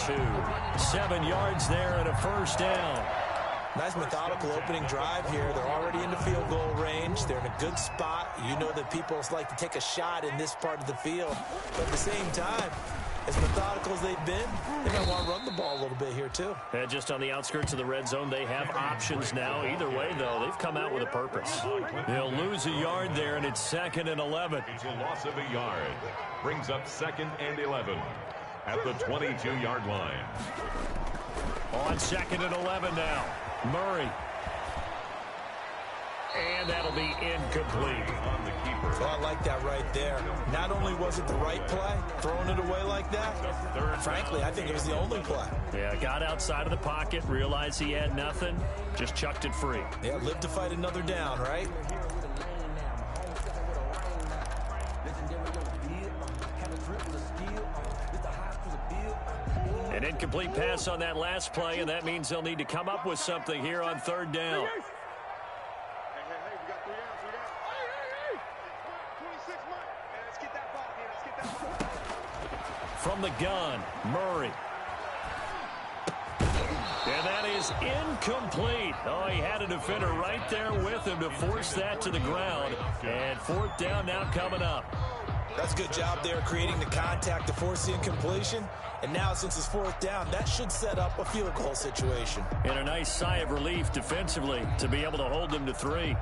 2. 7 yards there and a first down. Nice methodical opening drive here. They're already into field goal range. They're in a good spot. You know that people like to take a shot in this part of the field. But at the same time, as methodical as they've been, they might want to run the ball a little bit here too. And just on the outskirts of the red zone, they have options now. Either way, though, they've come out with a purpose. They'll lose a yard there, and it's 2nd and 11. It's a loss of a yard. Brings up 2nd and 11 at the 22-yard line. On 2nd and 11 now. Murray. And that'll be incomplete. On the keeper. So I like that right there. Not only was it the right play, throwing it away like that, frankly, I think it was the only play. Yeah, got outside of the pocket, realized he had nothing, just chucked it free. Yeah, live to fight another down, right? An incomplete pass on that last play, and that means they'll need to come up with something here on 3rd down. From the gun, Murray. And that is incomplete. Oh, he had a defender right there with him to force that to the ground. And 4th down now coming up. That's a good job there creating the contact to force the incompletion. And now since it's 4th down, that should set up a field goal situation. And a nice sigh of relief defensively to be able to hold them to 3.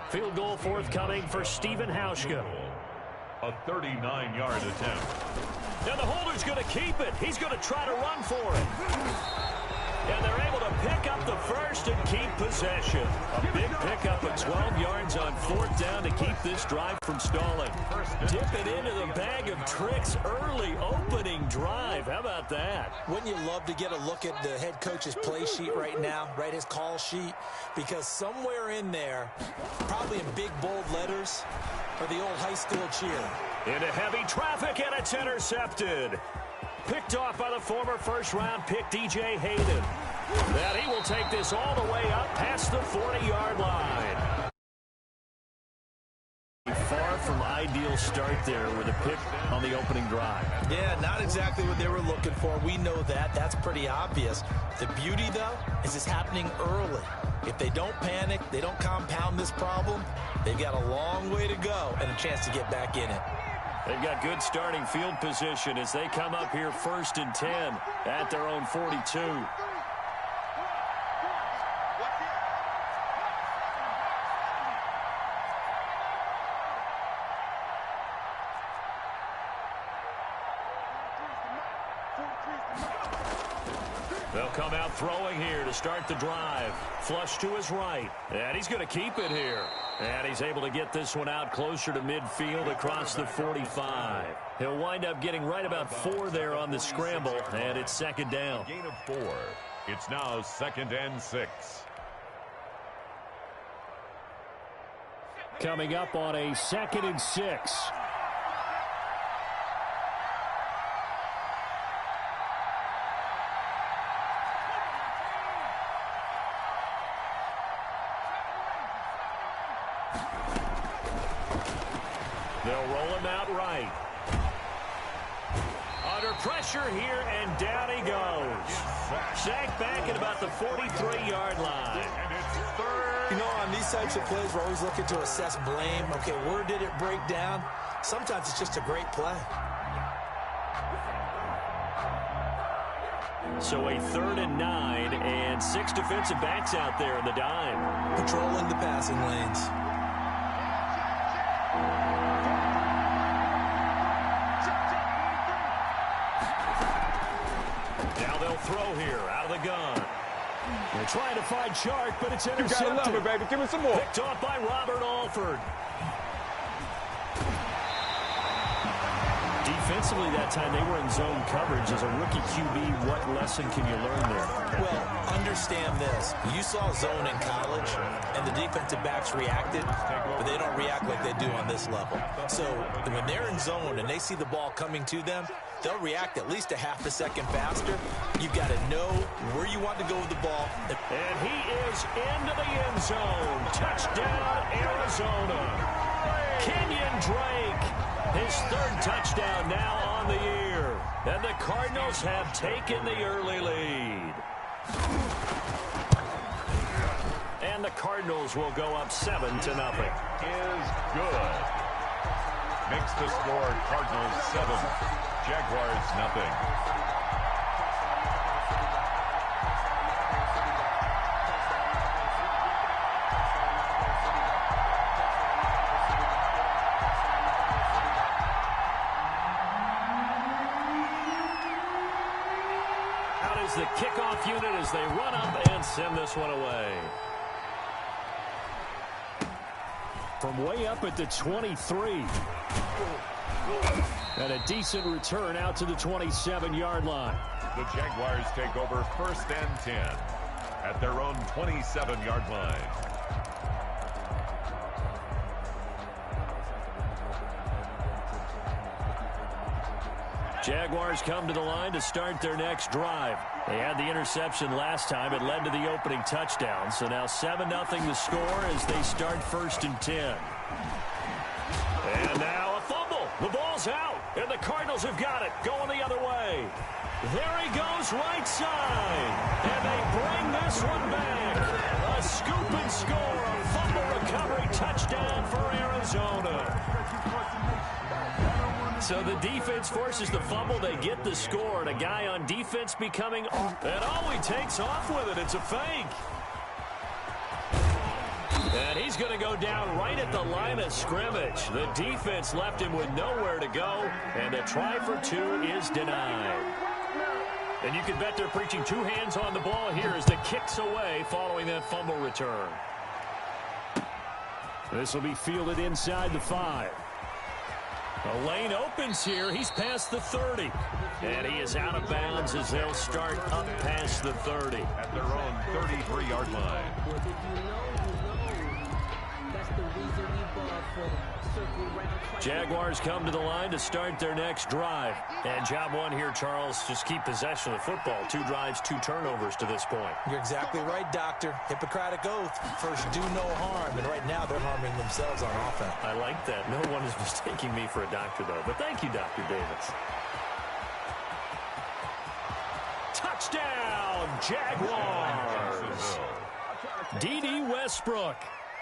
Field goal forthcoming for Stephen Hauschka. A 39-yard attempt. Now the holder's going to keep it. He's going to try to run for it. And they're able to pick up the first and keep possession. A big pickup of 12 yards on 4th down to keep this drive from stalling. Dip it into the bag of tricks early opening drive. How about that? Wouldn't you love to get a look at the head coach's play sheet right now, right, his call sheet? Because somewhere in there, probably in big, bold letters, are the old high school cheer. Into heavy traffic, and it's intercepted. Picked off by the former first-round pick, DJ Hayden. That he will take this all the way up past the 40-yard line. Far from ideal start there with a pick on the opening drive. Yeah, not exactly what they were looking for. We know that. That's pretty obvious. The beauty, though, is it's happening early. If they don't panic, they don't compound this problem, they've got a long way to go and a chance to get back in it. They've got good starting field position as they come up here 1st and 10 at their own 42. They'll come out throwing here to start the drive. Flush to his right. And he's going to keep it here. And he's able to get this one out closer to midfield across the 45. He'll wind up getting right about 4 there on the scramble. And it's 2nd down. Gain of 4. It's now 2nd and 6. Coming up on a 2nd and 6. They'll roll him out right. Under pressure here, and down he goes. Sacked back at about the 43-yard line. And it's 3rd. You know, on these types of plays, we're always looking to assess blame. Okay, where did it break down? Sometimes it's just a great play. So a 3rd and 9, and 6 defensive backs out there in the dime. Patrolling the passing lanes. Now they'll throw here out of the gun. They're trying to find Shark, but it's intercepted. You gotta love it, baby. Give me some more. Picked off by Robert Alford. Defensively that time, they were in zone coverage. As a rookie QB, what lesson can you learn there? Well, understand this. You saw zone in college, and the defensive backs reacted, but they don't react like they do on this level. So when they're in zone and they see the ball coming to them, they'll react at least a half a second faster. You've got to know where you want to go with the ball. And he is into the end zone. Touchdown, Arizona. Kenyon Drake, his 3rd touchdown now on the year. And the Cardinals have taken the early lead. And the Cardinals will go up 7-0. Is good. Makes the score Cardinals 7, Jaguars nothing. Out is the kickoff unit as they run up and send this one away. From way up at the 23. And a decent return out to the 27-yard line. The Jaguars take over 1st and 10 at their own 27-yard line. Jaguars come to the line to start their next drive. They had the interception last time. It led to the opening touchdown. So now 7-0 the score as they start 1st and 10. And now a fumble. The ball's out. And the Cardinals have got it. Going the other way. There he goes right side. And they bring this one back. A scoop and score. A fumble recovery touchdown for Arizona. So the defense forces the fumble. They get the score. And a guy on defense becoming off. And he takes off with it. It's a fake. And he's going to go down right at the line of scrimmage. The defense left him with nowhere to go. And the try for 2 is denied. And you can bet they're preaching 2 hands on the ball here as the kick's away following that fumble return. This will be fielded inside the 5. The lane opens here. He's past the 30. And he is out of bounds as they'll start up past the 30. At their own 33-yard line. Jaguars come to the line to start their next drive. And job one here, Charles, just keep possession of the football. 2 drives, 2 turnovers to this point. You're exactly right, Doctor. Hippocratic oath. First, do no harm. And right now, they're harming themselves on offense. I like that. No one is mistaking me for a doctor, though. But thank you, Dr. Davis. Touchdown, Jaguars! D.D. Westbrook.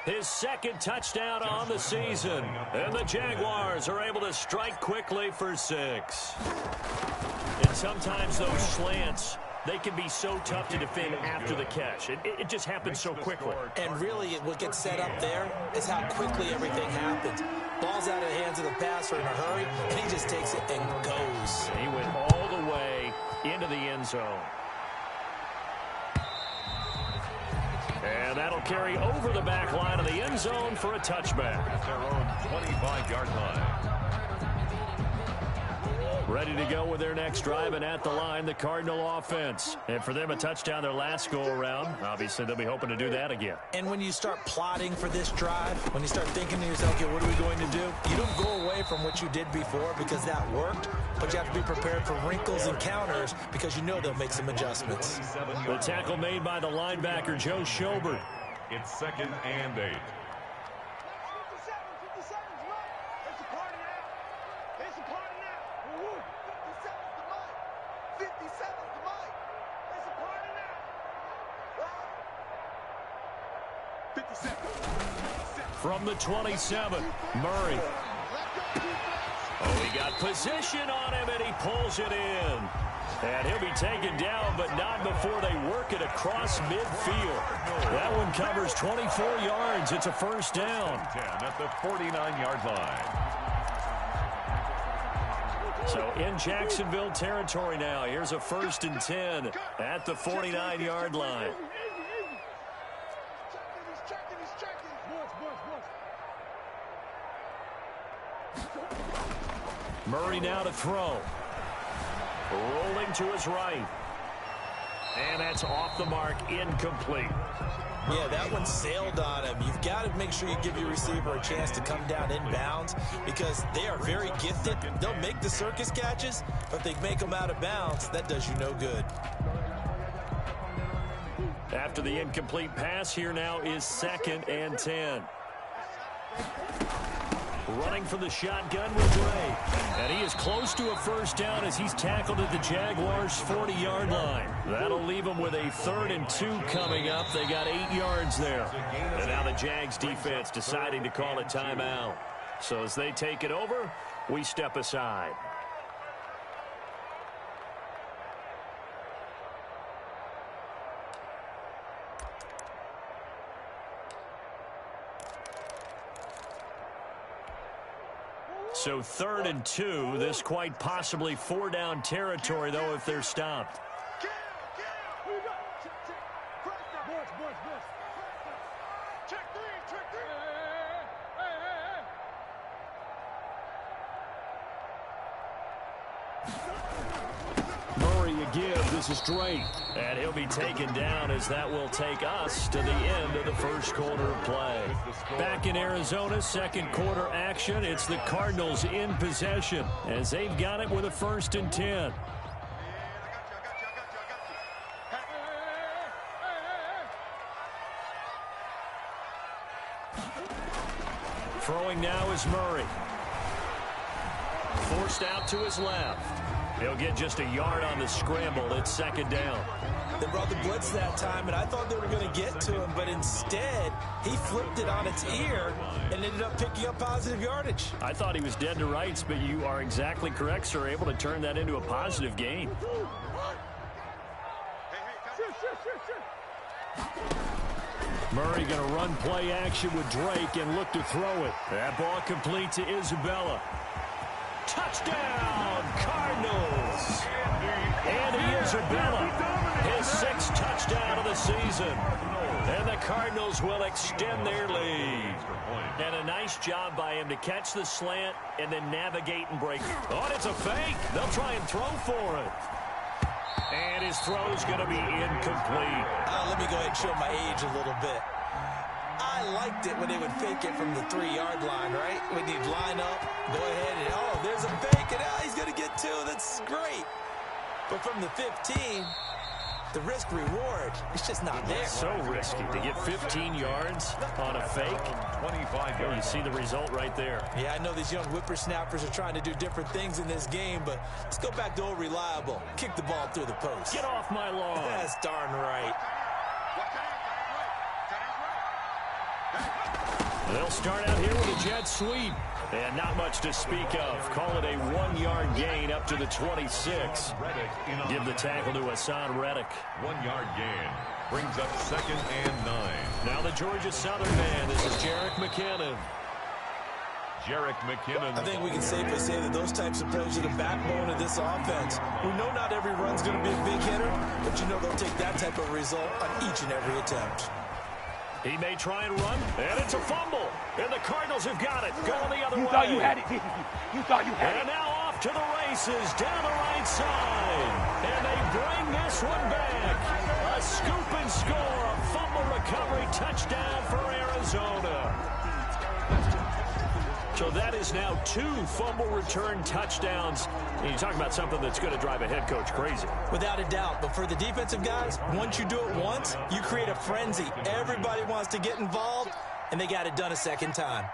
His 2nd touchdown on the season. And the Jaguars are able to strike quickly for 6. And sometimes those slants, they can be so tough to defend after the catch. It just happens so quickly. And really, what gets set up there is how quickly everything happens. Ball's out of the hands of the passer in a hurry, and he just takes it and goes. And he went all the way into the end zone. And that'll carry over the back line of the end zone for a touchback. At their own 25-yard line. Ready to go with their next drive, and at the line, the Cardinal offense. And for them, a touchdown their last go-around. Obviously, they'll be hoping to do that again. And when you start plotting for this drive, when you start thinking to yourself, okay, what are we going to do? You don't go away from what you did before because that worked, but you have to be prepared for wrinkles and counters because you know they'll make some adjustments. The tackle made by the linebacker, Joe Schobert. It's 2nd and 8. From the 27, Murray. Oh, he got position on him, and he pulls it in. And he'll be taken down, but not before they work it across midfield. That one covers 24 yards. It's a 1st down. 10 at the 49-yard line. So in Jacksonville territory now. Here's a 1st and 10 at the 49-yard line. Murray now to throw. Rolling to his right. And that's off the mark, incomplete. Yeah, that one sailed on him. You've got to make sure you give your receiver a chance to come down inbounds because they are very gifted. They'll make the circus catches, but they make them out of bounds. That does you no good. After the incomplete pass, here now is 2nd and 10. running from the shotgun with Drake. And he is close to a first down as he's tackled at the Jaguars' 40-yard line. That'll leave him with a 3rd and 2 coming up. They got 8 yards there. And now the Jags defense deciding to call a timeout. So as they take it over, we step aside. So 3rd and 2, this quite possibly 4-down territory, though, if they're stopped. Murray again, this is Drake. And he'll be taken down as that will take us to the end of the first quarter of play. Back in Arizona, second quarter action. It's the Cardinals in possession as they've got it with a 1st and 10. Throwing now is Murray. Forced out to his left. He'll get just a yard on the scramble. It's 2nd down. They brought the blitz that time, and I thought they were going to get to him, but instead, he flipped it on its ear and ended up picking up positive yardage. I thought he was dead to rights, but you are exactly correct, sir. Able to turn that into a positive gain. Murray going to run play action with Drake and look to throw it. That ball complete to Isabella. Touchdown, Cardinals. Andy Isabella, his 6th touchdown of the season. And the Cardinals will extend their lead. And a nice job by him to catch the slant and then navigate and break. Oh, and it's a fake. They'll try and throw for it. And his throw is going to be incomplete. Let me go ahead and show my age a little bit. I liked it when they would fake it from the 3-yard line, right? When you'd line up, go ahead and, oh, there's a fake, and he's going to get 2. That's great. But from the 15, the risk-reward, it's just not there. So risky to get 15 yards on a fake. 25 yards. You see the result right there. Yeah, I know these young whippersnappers are trying to do different things in this game, but let's go back to old reliable. Kick the ball through the post. Get off my lawn. That's darn right. They'll start out here with a jet sweep. And not much to speak of. Call it a 1-yard gain up to the 26. Give the tackle to Hassan Reddick. 1-yard gain. Brings up 2nd and 9. Now the Georgia Southern man. This is Jerick McKinnon. Jerick McKinnon. I think we can safely say that those types of plays are the backbone of this offense. We know not every run's going to be a big hitter, but you know they'll take that type of result on each and every attempt. He may try and run, and it's a fumble. And the Cardinals have got it. Going the other way. You thought you had it, didn't you? You thought you had it. And now off to the races down the right side. And they bring this one back. A scoop and score. A fumble recovery touchdown for Arizona. So that is now 2 fumble return touchdowns. And you talk about something that's going to drive a head coach crazy. Without a doubt. But for the defensive guys, once you do it once, you create a frenzy. Everybody wants to get involved, and they got it done a 2nd time.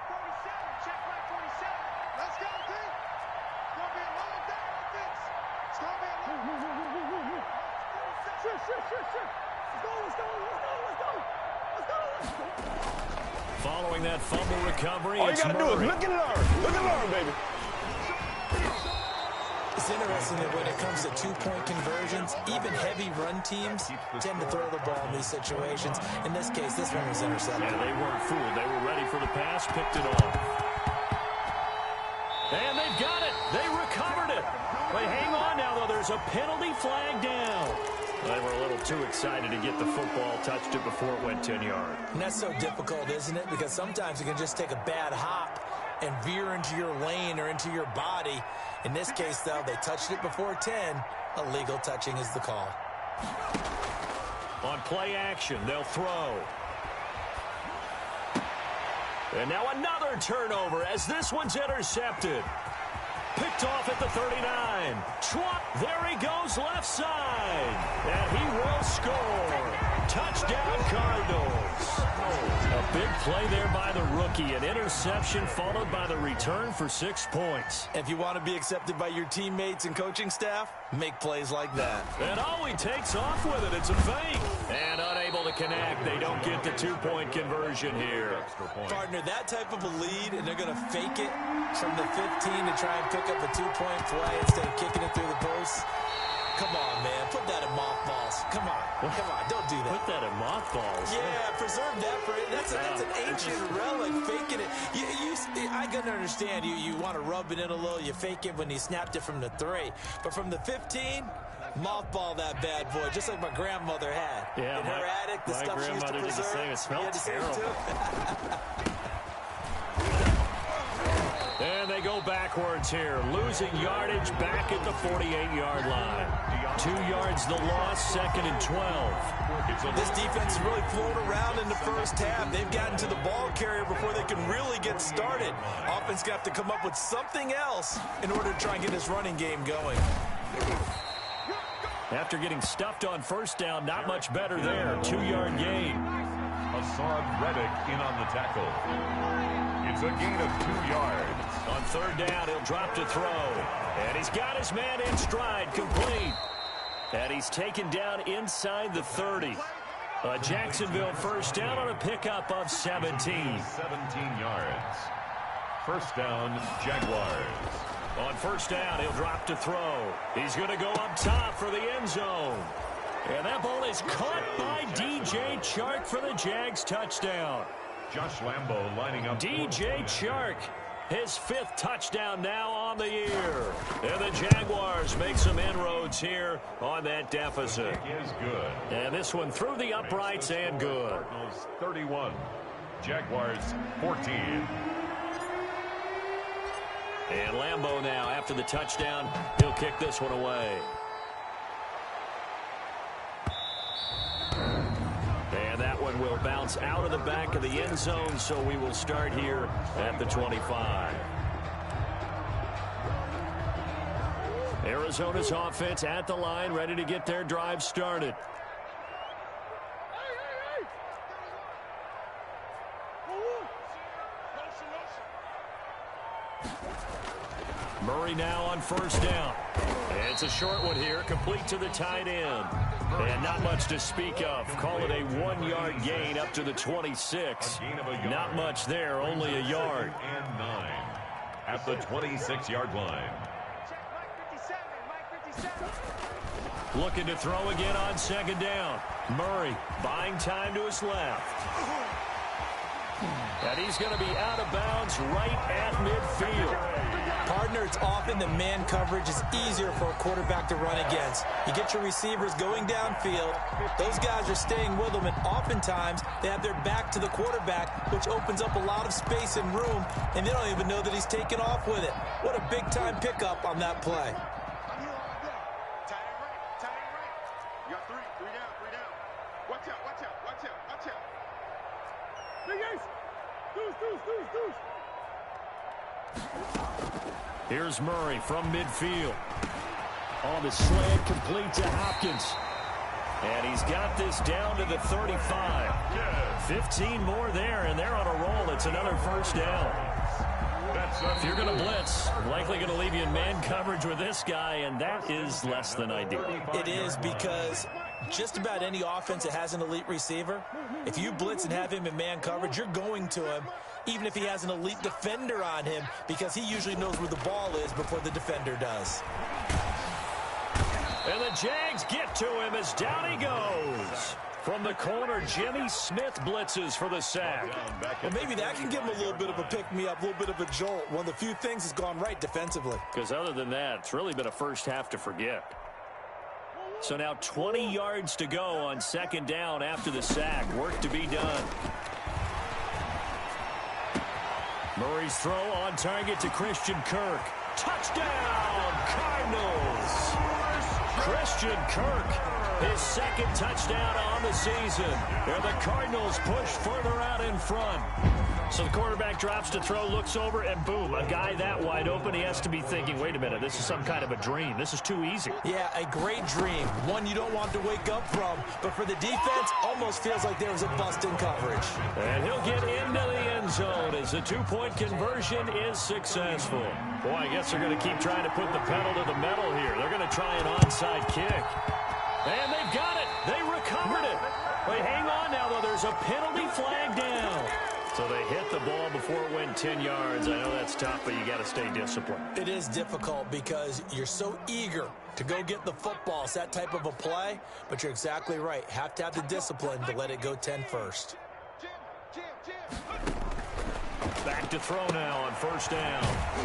Following that fumble recovery, all you got to do is look and learn. Look and learn, baby. It's interesting that when it comes to 2-point conversions, even heavy run teams tend to throw the ball in these situations. In this case, this one was intercepted. Yeah, they weren't fooled. They were ready for the pass, picked it off. And they've got it. They recovered it. But hang on now, though. There's a penalty flag down. They were a little too excited to get the football, touched it before it went 10 yards. And that's so difficult, isn't it? Because sometimes you can just take a bad hop and veer into your lane or into your body. In this case, though, they touched it before 10. Illegal touching is the call. On play action, they'll throw. And now another turnover as this one's intercepted. Picked picked off at the 39. There he goes left side. And he will score. Touchdown, Cardinals. A big play there by the rookie. An interception followed by the return for 6 points. If you want to be accepted by your teammates and coaching staff, make plays like that. And he takes off with it. It's a fake. And unable to connect. They don't get the 2-point conversion here. Partner, that type of a lead, and they're going to fake it from the 15 to try and pick up a 2-point play instead of kicking it through the post. Come on, man. Put that in mothballs. Come on. Come on. Don't do that. Put that in mothballs. Yeah, preserve that for it. That's an ancient relic. Faking it. I can understand. You want to rub it in a little. You fake it when you snapped it from the 3. But from the 15, mothball that bad boy, just like my grandmother had. Yeah, in her attic, the stuff she used to preserve. Did the same. It smelled terrible. And they go backwards here, losing yardage back at the 48-yard line. 2 yards the loss, 2nd and 12. This defense has really flown around in the first half. They've gotten to the ball carrier before they can really get started. Offense got to come up with something else in order to try and get this running game going. After getting stuffed on first down, not much better there. 2-yard gain. Hassan Reddick in on the tackle. It's a gain of 2 yards. On 3rd down, he'll drop to throw. And he's got his man in stride, complete. And he's taken down inside the 30. A Jacksonville first down on a pickup of 17. 17 yards. First down, Jaguars. On 1st down, he'll drop to throw. He's going to go up top for the end zone. And that ball is caught by DJ Chark for the Jags touchdown. Josh Lambo lining up. DJ Chark, his 5th touchdown now on the year. And the Jaguars make some inroads here on that deficit. Kick is good. And this one through the uprights and good. Cardinals 31. Jaguars 14. And Lambo now, after the touchdown, he'll kick this one away. And that one will bounce out of the back of the end zone, so we will start here at the 25. Arizona's offense at the line, ready to get their drive started. Murray now on 1st down. And it's a short one here, complete to the tight end. And not much to speak of. Call it a 1-yard gain up to the 26. Not much there, only a yard. And 9 at the 26-yard line. Looking to throw again on 2nd down. Murray buying time to his left. And he's going to be out of bounds right at midfield. Partner, it's often the man coverage is easier for a quarterback to run against. You get your receivers going downfield. Those guys are staying with them, and oftentimes they have their back to the quarterback, which opens up a lot of space and room, and they don't even know that he's taken off with it. What a big-time pickup on that play. Here's Murray from midfield. On the slant, complete to Hopkins. And he's got this down to the 35. 15 more there, and they're on a roll. It's another first down. If you're going to blitz, likely going to leave you in man coverage with this guy, and that is less than ideal. It is, because just about any offense that has an elite receiver, if you blitz and have him in man coverage, you're going to him, even if he has an elite defender on him, because he usually knows where the ball is before the defender does. And the Jags get to him as down he goes. From the corner, Jimmy Smith blitzes for the sack. Well, maybe that can give him a little bit of a pick-me-up, a little bit of a jolt. One of the few things that's gone right defensively. Because other than that, it's really been a first half to forget. So now 20 yards to go on 2nd down after the sack. Work to be done. Murray's throw on target to Christian Kirk. Touchdown, Cardinals! Christian Kirk, his 2nd touchdown on the season. And the Cardinals push further out in front. So the quarterback drops to throw, looks over, and boom, a guy that wide open, he has to be thinking, wait a minute, this is some kind of a dream. This is too easy. Yeah, a great dream. One you don't want to wake up from. But for the defense, almost feels like there was a bust in coverage. And he'll get into the end zone as the two-point conversion is successful. Boy, I guess they're going to keep trying to put the pedal to the metal here. They're going to try an onside kick. And they've got it. They recovered it. Wait, hang on now, though. There's a penalty flag down. So they hit the ball before it went 10 yards. I know that's tough, but you got to stay disciplined. It is difficult because you're so eager to go get the football. It's that type of a play, but you're exactly right. Have to have the discipline to let it go 10 first. Back to throw now on first down.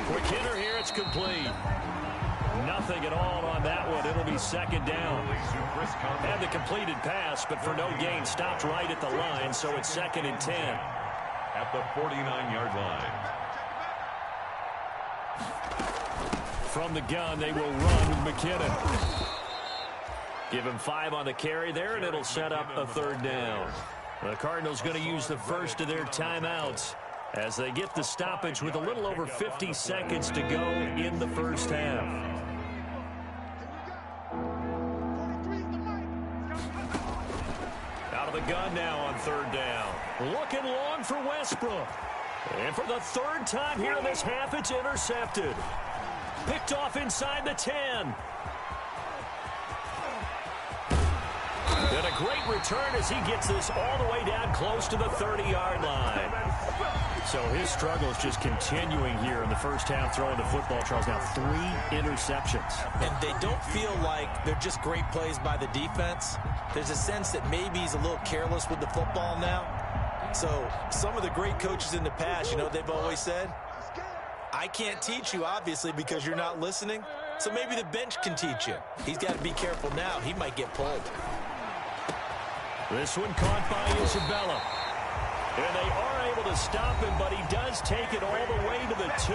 Quick hitter here. It's complete. Nothing at all on that one. It'll be second down. Had the completed pass, but for no gain, stopped right at the line, so it's 2nd and 10. At the 49-yard line. From the gun, they will run with McKinnon. Give him 5 on the carry there, and it'll set up a 3rd down. The Cardinals going to use the first of their timeouts as they get the stoppage with a little over 50 seconds to go in the first half. Out of the gun now on 3rd down. Looking long for Westbrook. And for the 3rd time here in this half, it's intercepted. Picked off inside the 10. And a great return as he gets this all the way down close to the 30-yard line. So his struggles just continuing here in the first half throwing the football. Charles, now 3 interceptions. And they don't feel like they're just great plays by the defense. There's a sense that maybe he's a little careless with the football now. So some of the great coaches in the past, you know, they've always said, I can't teach you, obviously, because you're not listening. So maybe the bench can teach you. He's got to be careful now. He might get pulled. This one caught by Isabella. And they are able to stop him, but he does take it all the way to the 2.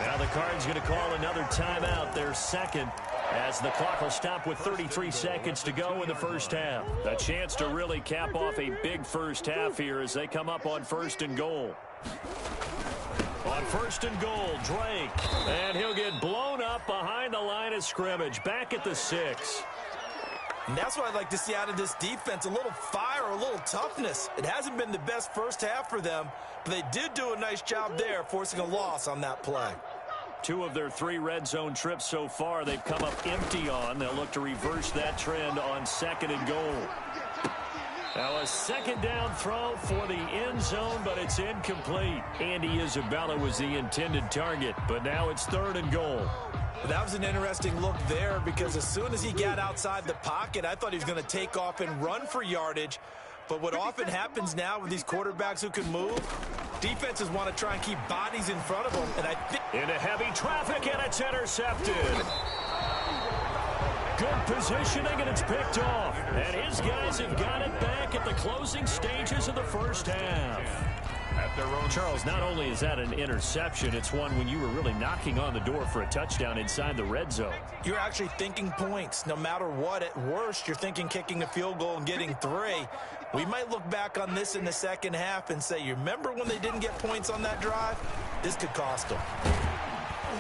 Now the Cards going to call another timeout, their 2nd, as the clock will stop with 33 seconds to go in the first half. A chance to really cap off a big first half here as they come up on 1st and goal. On 1st and goal, Drake. And he'll get blown up behind the line of scrimmage, back at the 6. And that's what I'd like to see out of this defense, a little fire, a little toughness. It hasn't been the best first half for them, but they did do a nice job there, forcing a loss on that play. 2 of their 3 red zone trips so far, they've come up empty on. They'll look to reverse that trend on 2nd and goal. Now a 2nd down throw for the end zone, but it's incomplete. Andy Isabella was the intended target, but now it's 3rd and goal. That was an interesting look there because as soon as he got outside the pocket, I thought he was going to take off and run for yardage. But what often happens now with these quarterbacks who can move, defenses want to try and keep bodies in front of them. And I think into heavy traffic, and it's intercepted. Good positioning, and it's picked off. And his guys have got it back at the closing stages of the first half. At their own. Charles, not only is that an interception, it's one when you were really knocking on the door for a touchdown inside the red zone. You're actually thinking points. No matter what, at worst, you're thinking kicking a field goal and getting 3. We might look back on this in the second half and say, you remember when they didn't get points on that drive? This could cost them.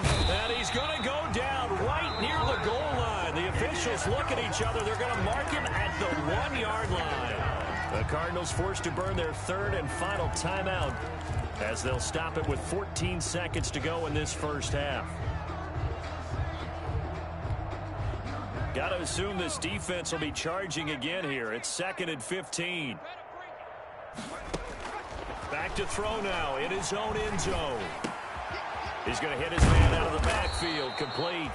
And he's going to go down right near the goal line. The officials look at each other. They're going to mark him at the 1-yard line. The Cardinals forced to burn their 3rd and final timeout as they'll stop it with 14 seconds to go in this first half. Got to assume this defense will be charging again here. It's 2nd and 15. Back to throw now in his own end zone. He's going to hit his man out of the backfield, complete.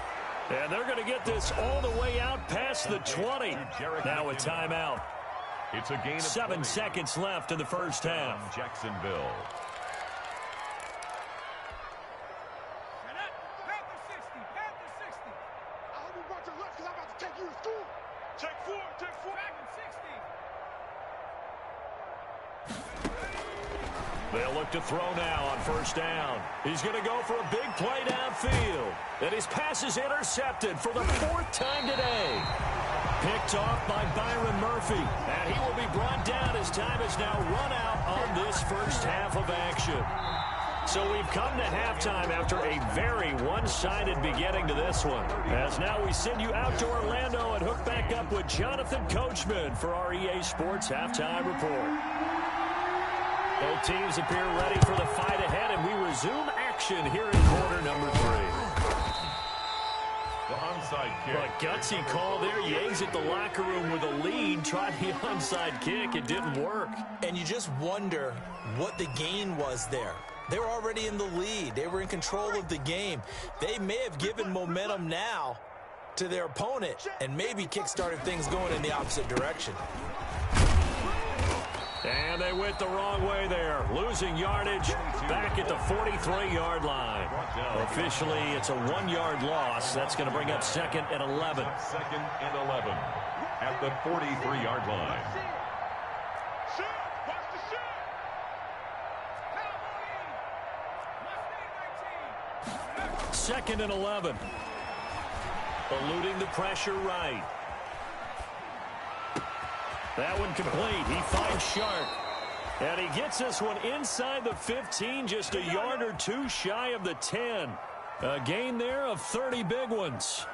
And they're going to get this all the way out past the 20. Now a timeout. It's a gain of 7 seconds left in the first half. Jacksonville. They'll look to throw now on first down. He's going to go for a big play downfield. And his pass is intercepted for the 4th time today. Picked off by Byron Murphy. And he will be brought down as time is now run out on this first half of action. So we've come to halftime after a very one-sided beginning to this one. As now we send you out to Orlando and hook back up with Jonathan Coachman for our EA Sports Halftime Report. Both teams appear ready for the fight ahead, and we resume action here in quarter number 3. The onside kick. A gutsy call there. You exit the locker room with a lead. Tried the onside kick. It didn't work. And you just wonder what the gain was there. They were already in the lead. They were in control of the game. They may have given momentum now to their opponent and maybe kick-started things going in the opposite direction. And they went the wrong way there. Losing yardage back at the 43-yard line. Officially, it's a 1-yard loss. That's going to bring up 2nd and 11. 2nd and 11 at the 43-yard line. 2nd and 11. Eluding the pressure right. That one complete. He finds Sharp. And he gets this one inside the 15, just a yard or two shy of the 10. A gain there of 30 big ones.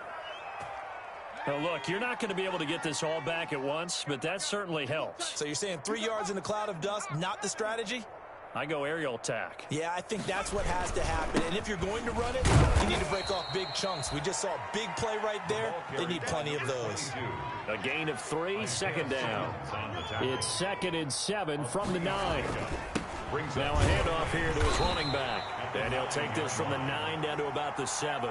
Now, look, you're not going to be able to get this all back at once, but that certainly helps. So you're saying 3 yards in a cloud of dust, not the strategy? I go aerial attack. Yeah, I think that's what has to happen. And if you're going to run it, you need to break off big chunks. We just saw a big play right there. They need plenty of those. A gain of 3, 2nd down. It's 2nd and 7 from the 9. Now a handoff here to his running back. And he'll take this from the 9 down to about the 7.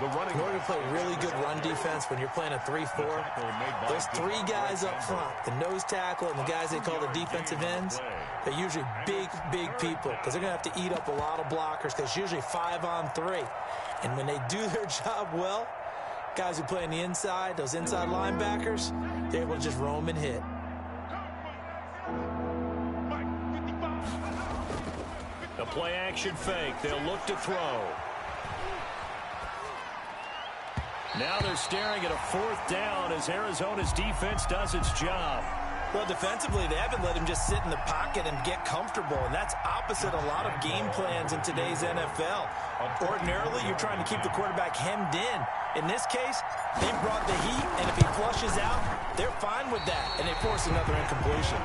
In order to play really good run defense when you're playing a 3-4, those 3 guys up front, the nose tackle and the guys they call the defensive ends, they're usually big, big people because they're going to have to eat up a lot of blockers because it's usually 5 on 3. And when they do their job well, guys who play on the inside, those inside linebackers, they're able to just roam and hit. A play action fake. They'll look to throw. Now they're staring at a 4th down as Arizona's defense does its job. Well, defensively, they haven't let him just sit in the pocket and get comfortable, and that's opposite a lot of game plans in today's NFL. Ordinarily, you're trying to keep the quarterback hemmed in. In this case, they brought the heat, and if he flushes out, they're fine with that, and they force another incompletion.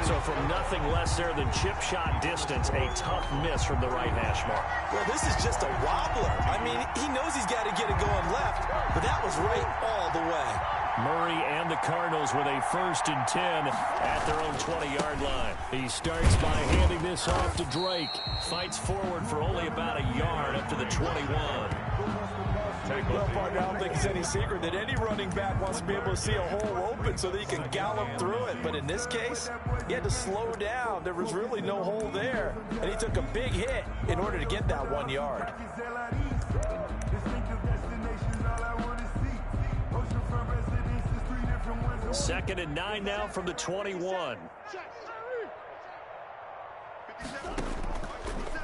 So from nothing less there than chip shot distance, a tough miss from the right hash mark. Well, this is just a wobbler. I mean, he knows he's got to get it going left, but that was right all the way. Murray and the Cardinals with a 1st and 10 at their own 20-yard line. He starts by handing this off to Drake. Fights forward for only about a yard up to the 21. Well, partner, I don't think it's any secret that any running back wants to be able to see a hole open so that he can gallop through it. But in this case, he had to slow down. There was really no hole there. And he took a big hit in order to get that 1 yard. Second and 9 now from the 21.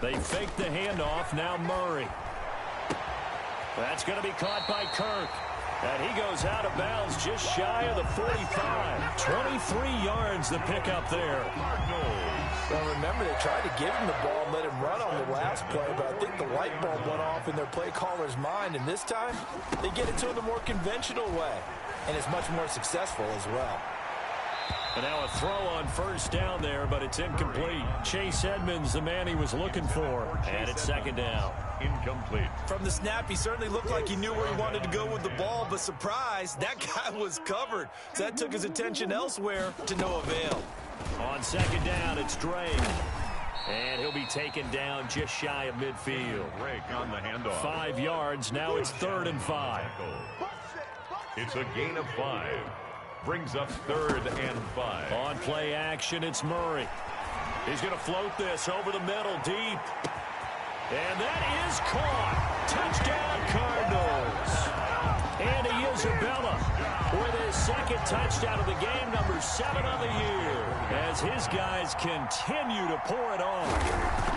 They fake the handoff. Now Murray. That's going to be caught by Kirk. And he goes out of bounds just shy of the 45. 23 yards the pickup there. Well, remember, they tried to give him the ball and let him run on the last play, but I think the light bulb went off in their play caller's mind, and this time they get it to him the more conventional way, and it's much more successful as well. And now a throw on 1st down there, but it's incomplete. Chase Edmonds, the man he was looking for, and it's 2nd down. Incomplete. From the snap, he certainly looked like he knew where he wanted to go with the ball, but surprise, that guy was covered. So that took his attention elsewhere to no avail. On 2nd down, it's Drake. And he'll be taken down just shy of midfield. Drake on the handoff. 5 yards, now it's 3rd and 5. It's a gain of 5. Brings up 3rd and 5. On play action, it's Murray. He's going to float this over the middle, deep. And that is caught. Touchdown, Cardinals. Andy Isabella with his 2nd touchdown of the game, number 7 on the year, as his guys continue to pour it on.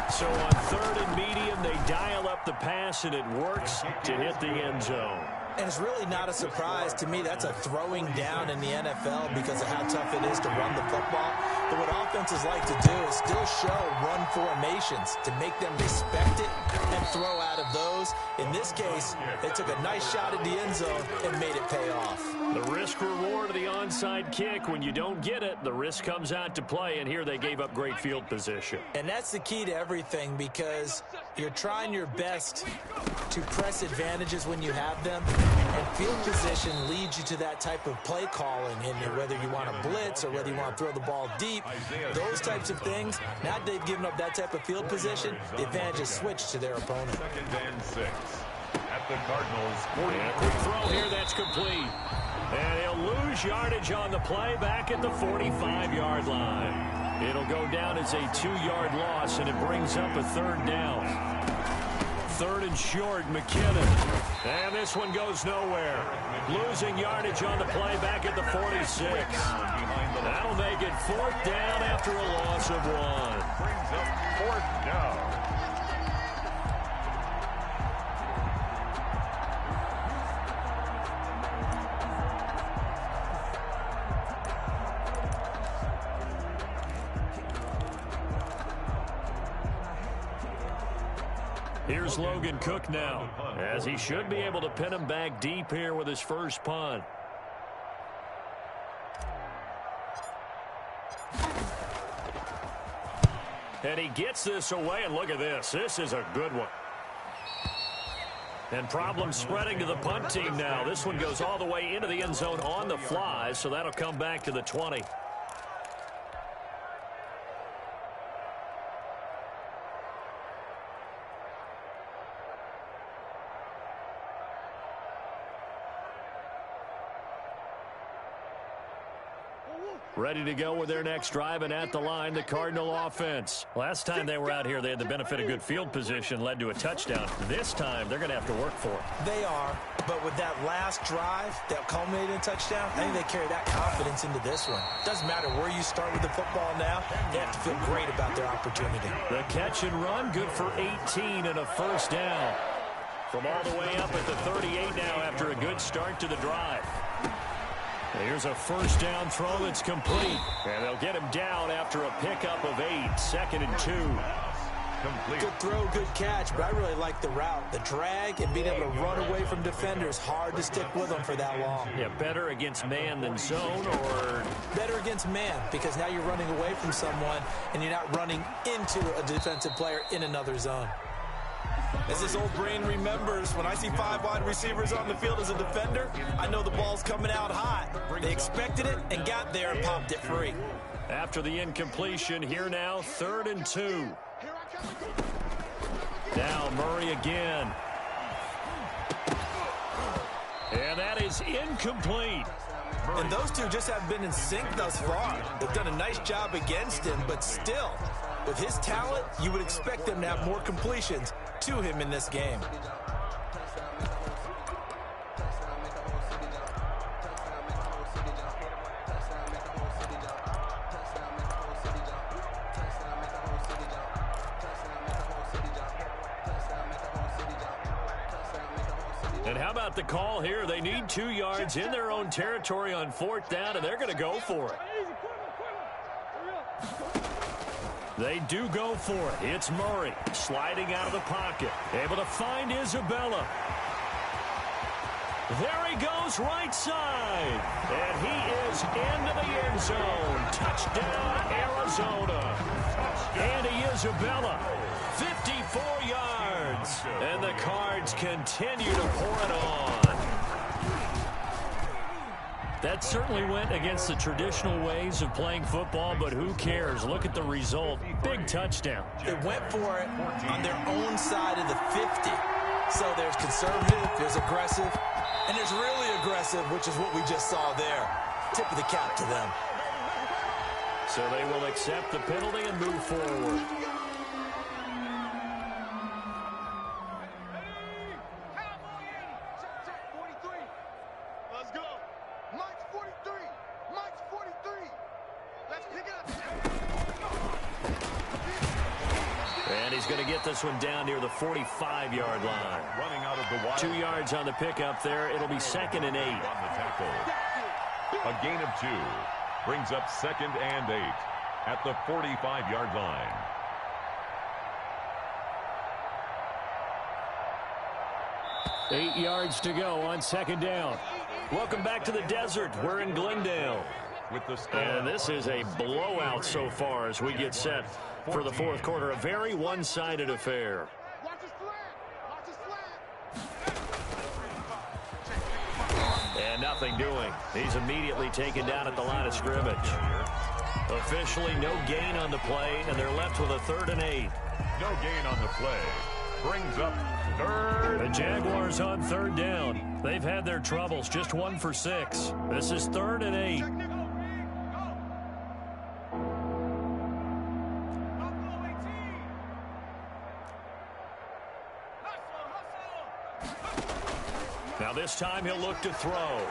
So on 3rd and medium, they dial up the pass, and it works to hit the end zone. And it's really not a surprise to me. That's a throwing down in the NFL because of how tough it is to run the football. But what offenses like to do is still show run formations to make them respect it and throw out of those. In this case, they took a nice shot at the end zone and made it pay off. The risk reward of the onside kick. When you don't get it, the risk comes out to play, and here they gave up great field position. And that's the key to everything, because you're trying your best to press advantages when you have them, and field position leads you to that type of play calling, and whether you want to blitz or whether you want to throw the ball deep, those types of things. Now that they've given up that type of field position, the advantage is switched to their opponent. 2nd and 6 at the Cardinals' 40. And a quick throw here, that's complete. And he'll lose yardage on the play back at the 45-yard line. It'll go down as a 2-yard loss, and it brings up a 3rd down. 3rd and short, McKinnon. And this one goes nowhere. Losing yardage on the play back at the 46. That'll make it 4th down after a loss of 1. Brings up 4th down. Here's Logan Cook now, as he should be able to pin him back deep here with his first punt. And he gets this away, and look at this. This is a good one. And problems spreading to the punt team now. This one goes all the way into the end zone on the fly, so that'll come back to the 20. Ready to go with their next drive, and at the line, the Cardinal offense. Last time they were out here, they had the benefit of good field position, led to a touchdown. This time, they're going to have to work for it. They are, but with that last drive that culminated in a touchdown, I think they carry that confidence into this one. Doesn't matter where you start with the football now, they have to feel great about their opportunity. The catch and run, good for 18 and a 1st down. From all the way up at the 38 now after a good start to the drive. Here's a 1st down throw that's complete. And they'll get him down after a pickup of 8. 2nd and 2. Complete. Good throw, good catch, but I really like the route. The drag and being able to run away from defenders, hard to stick with them for that long. Yeah, better against man than zone, or? Better against man, because now you're running away from someone and you're not running into a defensive player in another zone. As this old brain remembers, when I see 5 wide receivers on the field as a defender, I know the ball's coming out hot. They expected it and got there and popped it free. After the incompletion, here now, 3rd and 2. Now Murray again. And that is incomplete. And those two just haven't been in sync thus far. They've done a nice job against him, but still, with his talent, you would expect them to have more completions to him in this game. And how about the call here? They need 2 yards in their own territory on 4th down, and they're going to go for it. They do go for it. It's Murray sliding out of the pocket. Able to find Isabella. There he goes right side. And he is into the end zone. Touchdown, Arizona. Andy Isabella, 54 yards. And the Cards continue to pour it on. That certainly went against the traditional ways of playing football, but who cares? Look at the result. Big touchdown. They went for it on their own side of the 50. So there's conservative, there's aggressive, and there's really aggressive, which is what we just saw there. Tip of the cap to them. So they will accept the penalty and move forward. he's going to get this one down near the 45-yard line. Running out of the wild. 2 yards on the pickup there. It'll be 2nd and 8. On the tackle. A gain of 2 brings up 2nd and 8 at the 45-yard line. Eight yards to go on 2nd down. Welcome back to the desert. We're in Glendale. With the score. And this is a blowout so far as we get set for the 4th quarter. A very one-sided affair. And nothing doing. He's immediately taken down at the line of scrimmage. Officially no gain on the play, and they're left with a 3rd and 8. No gain on the play. Brings up 3rd. The Jaguars on 3rd down. They've had their troubles, just 1 for 6. This is 3rd and 8. Now this time he'll look to throw.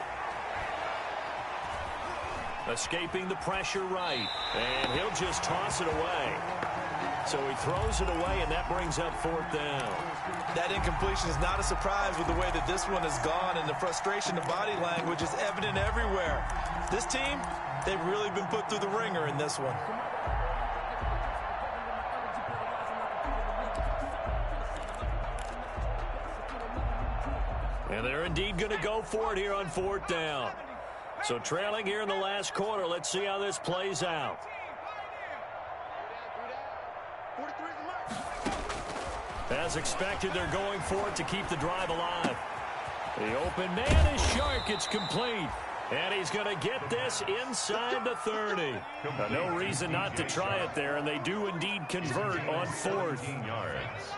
Escaping the pressure right. And he'll just toss it away. So he throws it away, and that brings up 4th down. That incompletion is not a surprise with the way that this one has gone, and the frustration, the body language is evident everywhere. This team, they've really been put through the ringer in this one. And they're indeed going to go for it here on 4th down. So trailing here in the last quarter. Let's see how this plays out. As expected, they're going for it to keep the drive alive. The open man is Shark. It's complete. And he's going to get this inside the 30. No reason not to try it there, and they do indeed convert on 4th. Yards.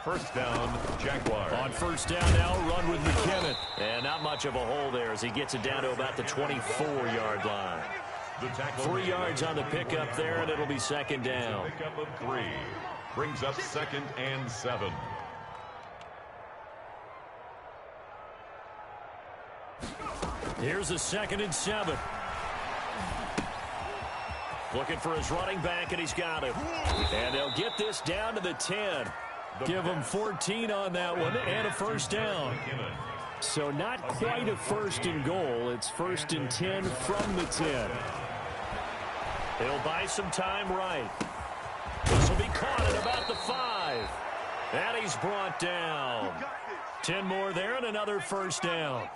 1st down, Jaguars. On 1st down now, run with McKinnon. And not much of a hole there as he gets it down to about the 24-yard line. 3 yards on the pickup there, and it'll be 2nd down. Pickup of 3 brings up 2nd and 7. Here's a 2nd and 7. Looking for his running back, and he's got him. And they'll get this down to the 10. Give him 14 on that one and a 1st down. So not quite a 1st and goal. It's 1st and 10 from the 10. He'll buy some time right. This will be caught at about the 5. And he's brought down. 10 more there and another 1st down.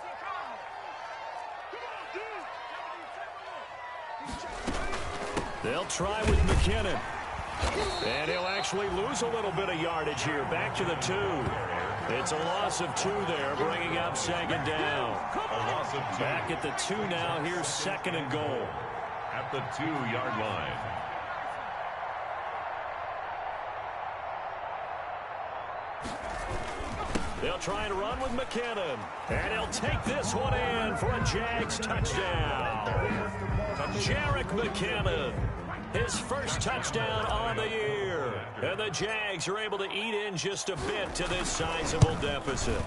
They'll try with McKinnon. And he'll actually lose a little bit of yardage here. Back to the 2. It's a loss of 2 there, bringing up 2nd down. A loss of 2. Back at the 2 now. Here's 2nd and goal. At the 2-yard line. They'll try and run with McKinnon. And he'll take this one in for a Jags touchdown. Jerick McKinnon. His 1st touchdown on the year. And the Jags are able to eat in just a bit to this sizable deficit.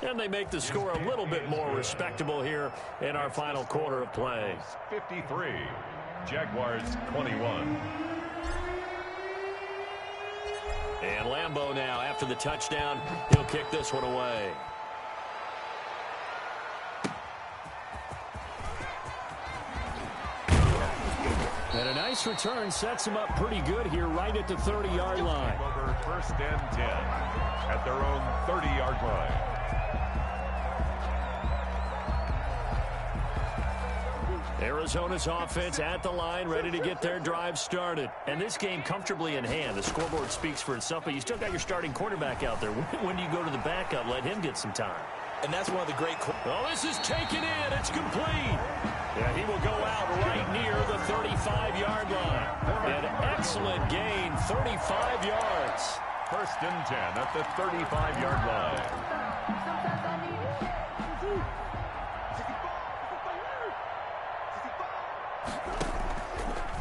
And they make the score a little bit more respectable here in our final quarter of play. 53. Jaguars 21. And Lambeau now, after the touchdown, he'll kick this one away. And a nice return sets him up pretty good here right at the 30-yard line. Over 1st and 10 at their own 30-yard line. Arizona's offense at the line, ready to get their drive started. And this game comfortably in hand. The scoreboard speaks for itself, but you still got your starting quarterback out there. When do you go to the backup? Let him get some time. And that's one of the great... Oh, this is taken in. It's complete. Yeah, he will go out right near the 35-yard line. An excellent gain, 35 yards. 1st and 10 at the 35-yard line.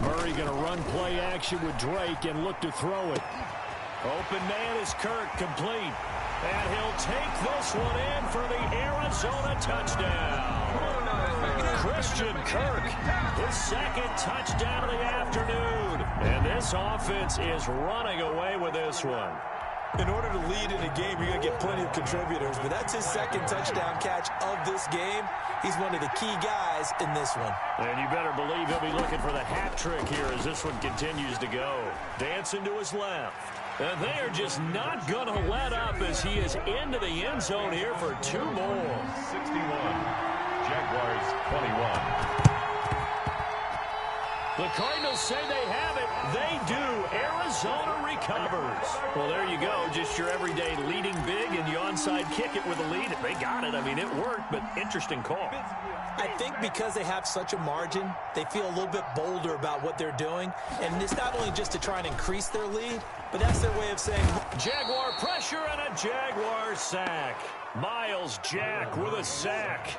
Murray going to run play action with Drake and look to throw it. Open man is Kirk, complete. And he'll take this one in for the Arizona touchdown. Christian Kirk, his second touchdown of the afternoon. And this offense is running away with this one. In order to lead in a game, you're going to get plenty of contributors, but that's his second touchdown catch of this game. He's one of the key guys in this one. And you better believe he'll be looking for the hat trick here as this one continues to go. Dancing to his left. And they are just not going to let up as he is into the end zone here for 2 more. 61. Jaguars 21. The Cardinals say they have it. They do. Arizona recovers. Well, there you go. Just your everyday leading big, and you onside kick it with a lead. They got it. I mean, it worked, but interesting call. I think because they have such a margin, they feel a little bit bolder about what they're doing. And it's not only just to try and increase their lead, but that's their way of saying, Jaguar pressure and a Jaguar sack. Miles Jack with a sack.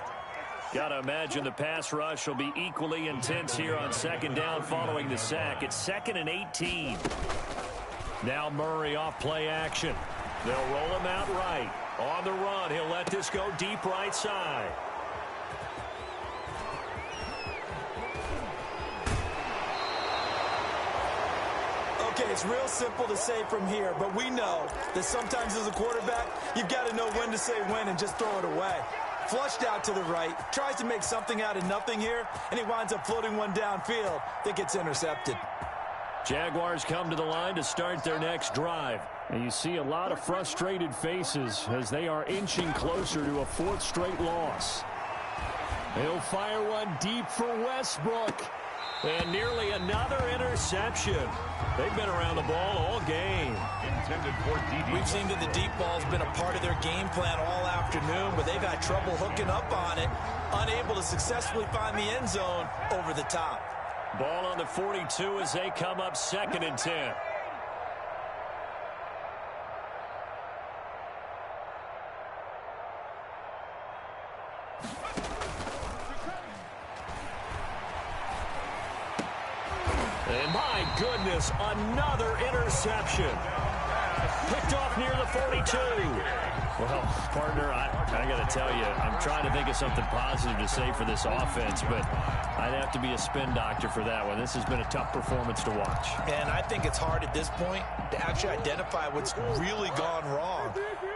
Got to imagine the pass rush will be equally intense here on second down following the sack. It's 2nd and 18. Now Murray off play action. They'll roll him out right. On the run, he'll let this go deep right side. Okay, it's real simple to say from here, but we know that sometimes as a quarterback, you've got to know when to say when and just throw it away. Flushed out to the right, tries to make something out of nothing here, and he winds up floating one downfield that gets intercepted. Jaguars come to the line to start their next drive. And you see a lot of frustrated faces as they are inching closer to a 4th straight loss. He'll fire one deep for Westbrook. And nearly another interception. They've been around the ball all game. Intended for DD. we've seen that the deep ball's been a part of their game plan all afternoon, but they've had trouble hooking up on it, unable to successfully find the end zone over the top. Ball on the 42 as they come up 2nd and 10. And my goodness, another interception. Picked off near the 42. Well, partner, I got to tell you, I'm trying to think of something positive to say for this offense, but I'd have to be a spin doctor for that one. This has been a tough performance to watch. And I think it's hard at this point to actually identify what's really gone wrong.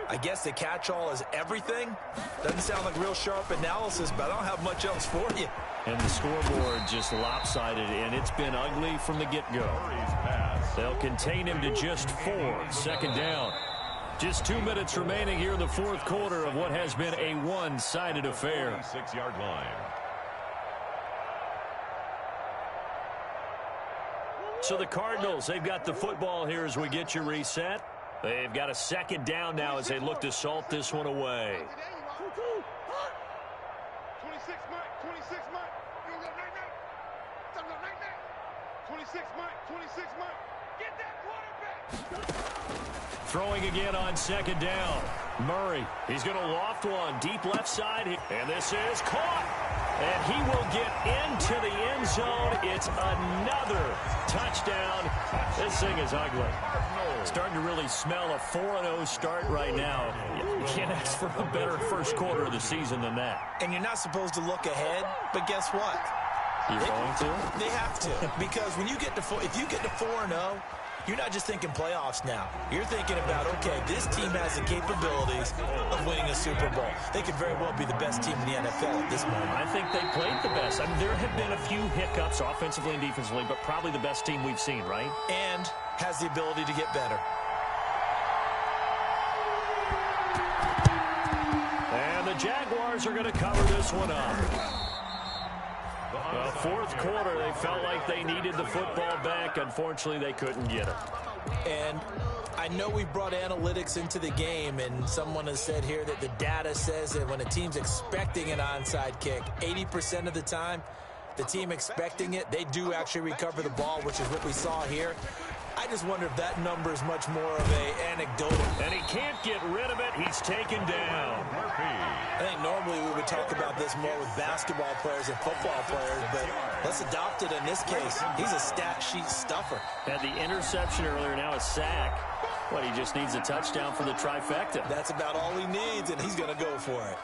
I guess the catch-all is everything. Doesn't sound like real sharp analysis, but I don't have much else for you. And the scoreboard just lopsided, and it's been ugly from the get-go. They'll contain him to just 4. 2nd down. Just 2 minutes remaining here in the 4th quarter of what has been a one-sided affair. 6-yard line. So the Cardinals, they've got the football here as we get you reset. They've got a 2nd down now as they look to salt this one away. 26 Mike, 26 Mike. 26 Mike, 26 Mike. Get that quarterback. Throwing again on 2nd down. Murray, he's going to loft one deep left side. And this is caught. And he will get into the end zone. It's another touchdown. This thing is ugly. Starting to really smell a 4-0 start right now. You can't ask for a better first quarter of the season than that. And you're not supposed to look ahead, but guess what? You're going to? They have to, because when you get to if you get to 4-0, you're not just thinking playoffs now. You're thinking about, okay, this team has the capabilities of winning a Super Bowl. They could very well be the best team in the NFL at this moment. I think they played the best. I mean, there have been a few hiccups offensively and defensively, but probably the best team we've seen, right? And has the ability to get better. And the Jaguars are going to cover this one up. Well, 4th quarter, they felt like they needed the football back. Unfortunately, they couldn't get it. And I know we brought analytics into the game, and someone has said here that the data says that when a team's expecting an onside kick, 80% of the time, the team expecting it, they do actually recover the ball, which is what we saw here. I just wonder if that number is much more of an anecdotal. And he can't get rid of it. He's taken down. I think normally we would talk about this more with basketball players and football players, but let's adopt it in this case. He's a stat sheet stuffer. Had the interception earlier, now a sack. What, he just needs a touchdown for the trifecta. That's about all he needs, and he's going to go for it.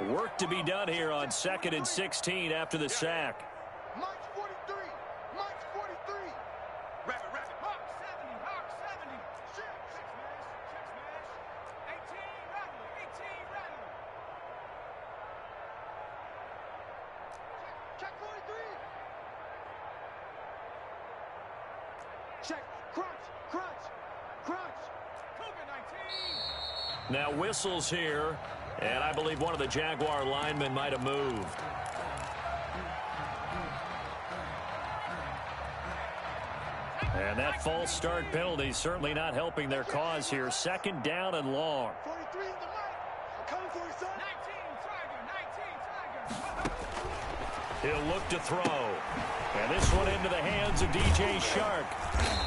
Work to be done here on 2nd and 16 after the sack. March 43. March 43. Rabbit, rabbit. Hawk 70. Hawk 70. Check smash. Check smash. 18 Rattler. 18 Rattler. Check 43. Check. Crunch. Crunch. Crunch. Cougar 19. Now whistles here, and I believe one of the Jaguar linemen might have moved. And that false start penalty certainly not helping their cause here. 2nd down and long. 43 is the mic. I'm coming for you, son. 19 Tiger. 19 Tiger. He'll look to throw. And this one into the hands of DJ Shark.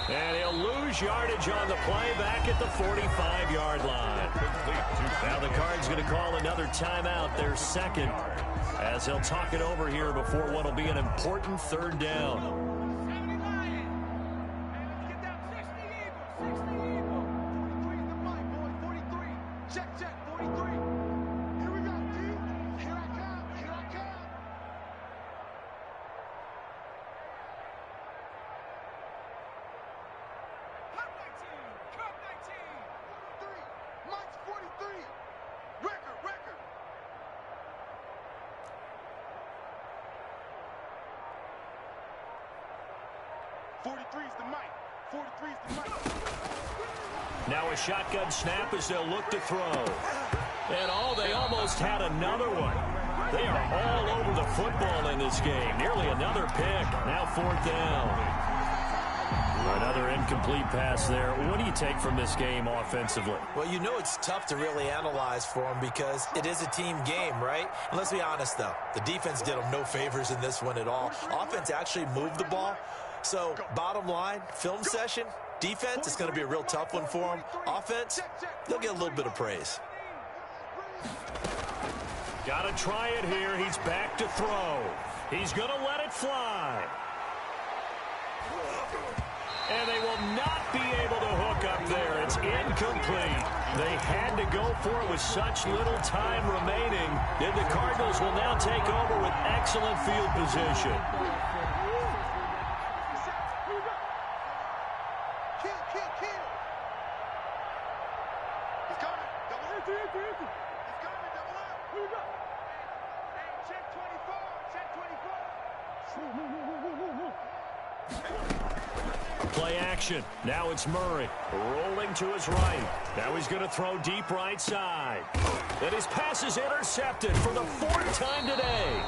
And he'll lose yardage on the play back at the 45-yard line. Now the Cards going to call another timeout, their 2nd, as they'll talk it over here before what will be an important 3rd down. Now a shotgun snap as they'll look to throw. And they almost had another one. They are all over the football in this game. Nearly another pick. Now 4th down. Another incomplete pass there. What do you take from this game offensively? Well, you know it's tough to really analyze for them because it is a team game, right? And let's be honest, though. The defense did them no favors in this one at all. Offense actually moved the ball. So, bottom line, film session, defense, it's going to be a real tough one for them. Offense, they'll get a little bit of praise. Got to try it here. He's back to throw. He's going to let it fly. And they will not be able to hook up there. It's incomplete. They had to go for it with such little time remaining. And the Cardinals will now take over with excellent field position. Play action. Now it's Murray rolling to his right. Now he's going to throw deep right side. And his pass is intercepted for the 4th time today.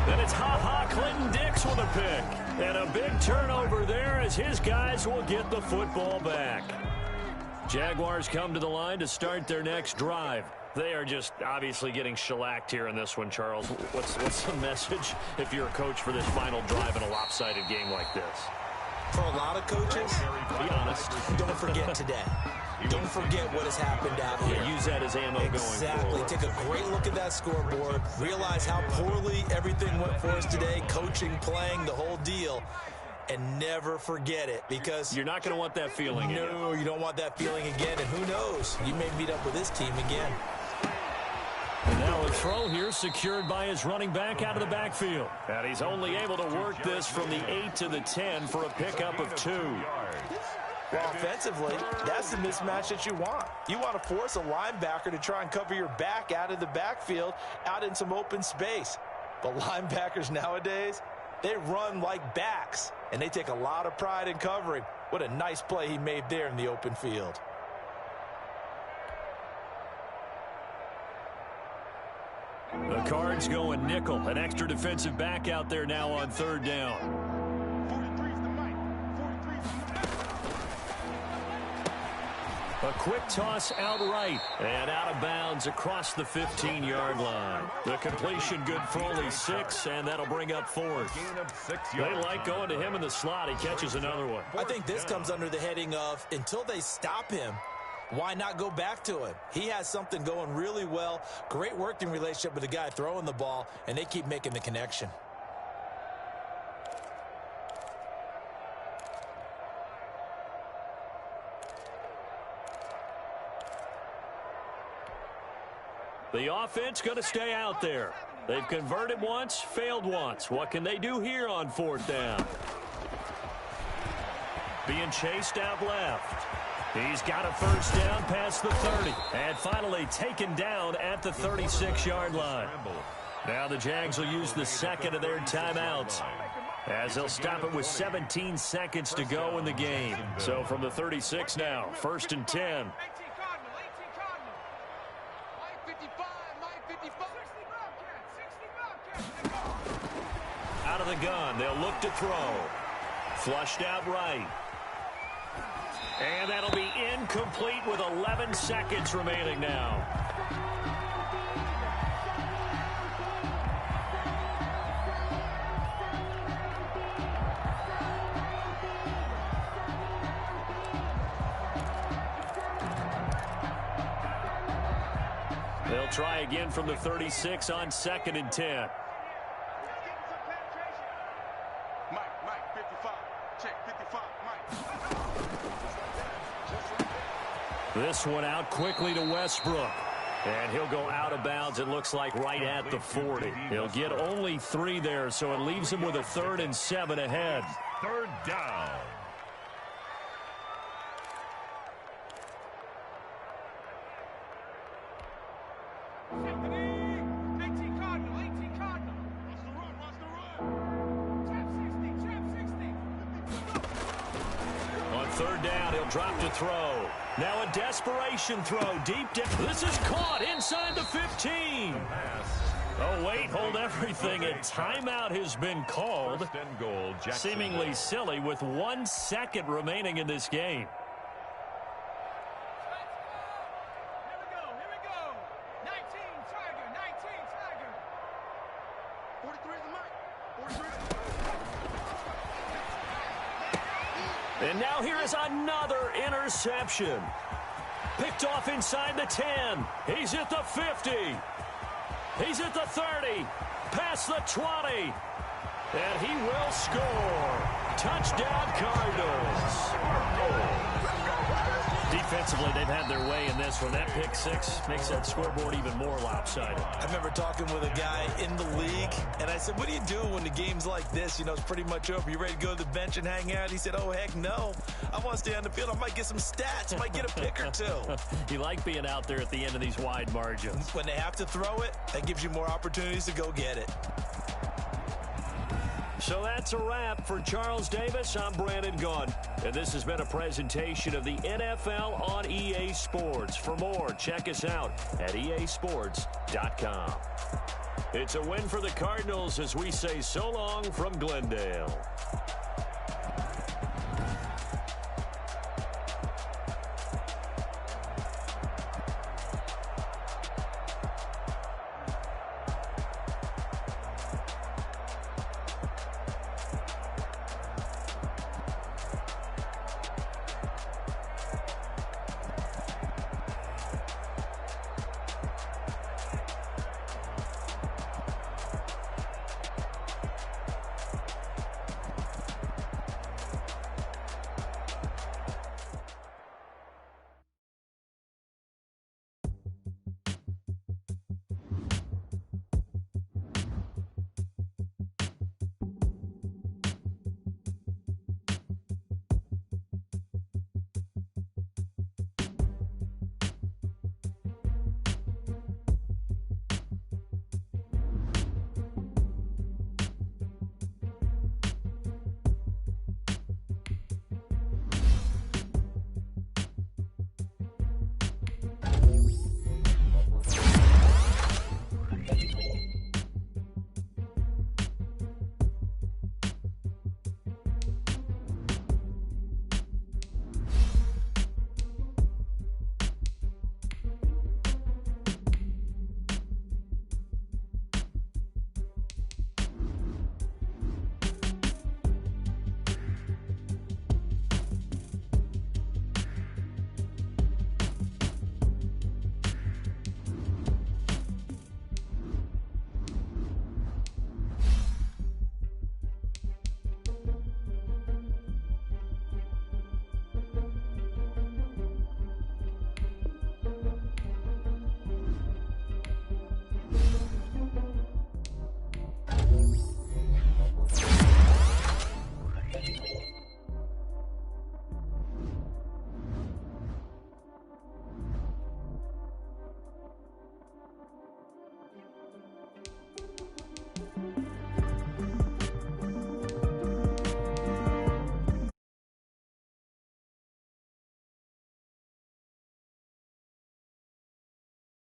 Then it's Clinton Dix with a pick. And a big turnover there as his guys will get the football back. Jaguars come to the line to start their next drive. They are just obviously getting shellacked here in this one, Charles. What's the message if you're a coach for this final drive in a lopsided game like this? For a lot of coaches, be honest, don't forget today. Don't forget what has happened out here. Use that as ammo going forward. Take a great look at that scoreboard. Realize how poorly everything went for us today. Coaching, playing, the whole deal. And never forget it, because you're not going to want that feeling again. No, you don't want that feeling again. And who knows? You may meet up with this team again. And now a throw here secured by his running back out of the backfield. And he's only able to work this from the 8 to the 10 for a pickup of 2. Well, offensively, that's the mismatch that you want. You want to force a linebacker to try and cover your back out of the backfield, out in some open space. But linebackers nowadays, they run like backs, and they take a lot of pride in covering. What a nice play he made there in the open field. The Cards going nickel. An extra defensive back out there now on 3rd down. 43's the mic. 43's. A quick toss out right and out of bounds across the 15-yard line. The completion good for only 6, and that'll bring up 4th. They like going to him in the slot. He catches another one. I think this comes under the heading of until they stop him, why not go back to him? He has something going really well. Great working relationship with the guy throwing the ball, and they keep making the connection. The offense going to stay out there. They've converted once, failed once. What can they do here on 4th down? Being chased out left. He's got a first down past the 30. And finally taken down at the 36-yard line. Now the Jags will use the second of their timeouts, as they'll stop it with 17 seconds to go in the game. So from the 36 now, 1st and 10. Out of the gun, they'll look to throw. Flushed out right. And that'll be incomplete with 11 seconds remaining now. They'll try again from the 36 on 2nd and 10. Mike, 55. Check, 55, Mike. This one out quickly to Westbrook. And he'll go out of bounds, it looks like, right at the 40. He'll get only 3 there, so it leaves him with a 3rd and 7 ahead. 3rd down. On 3rd down, he'll drop to throw. Now a desperation throw deep down. This is caught inside the 15. Oh, wait, hold everything. A timeout has been called. Seemingly silly with 1 second remaining in this game. Here we go. 19, Tiger. 43 is the Mike. 43. And now here is another interception. Picked off inside the 10. He's at the 50. He's at the 30. Past the 20. And he will score. Touchdown, Cardinals. Defensively, they've had their way in this one. That pick 6 makes that scoreboard even more lopsided. I remember talking with a guy in the league, and I said, what do you do when the game's like this? You know, it's pretty much over. You ready to go to the bench and hang out? He said, oh, heck no. I want to stay on the field. I might get some stats. I might get a pick or two. You like being out there at the end of these wide margins. When they have to throw it, that gives you more opportunities to go get it. So that's a wrap for Charles Davis. I'm Brandon Gunn, and this has been a presentation of the NFL on EA Sports. For more, check us out at easports.com. It's a win for the Cardinals as we say so long from Glendale.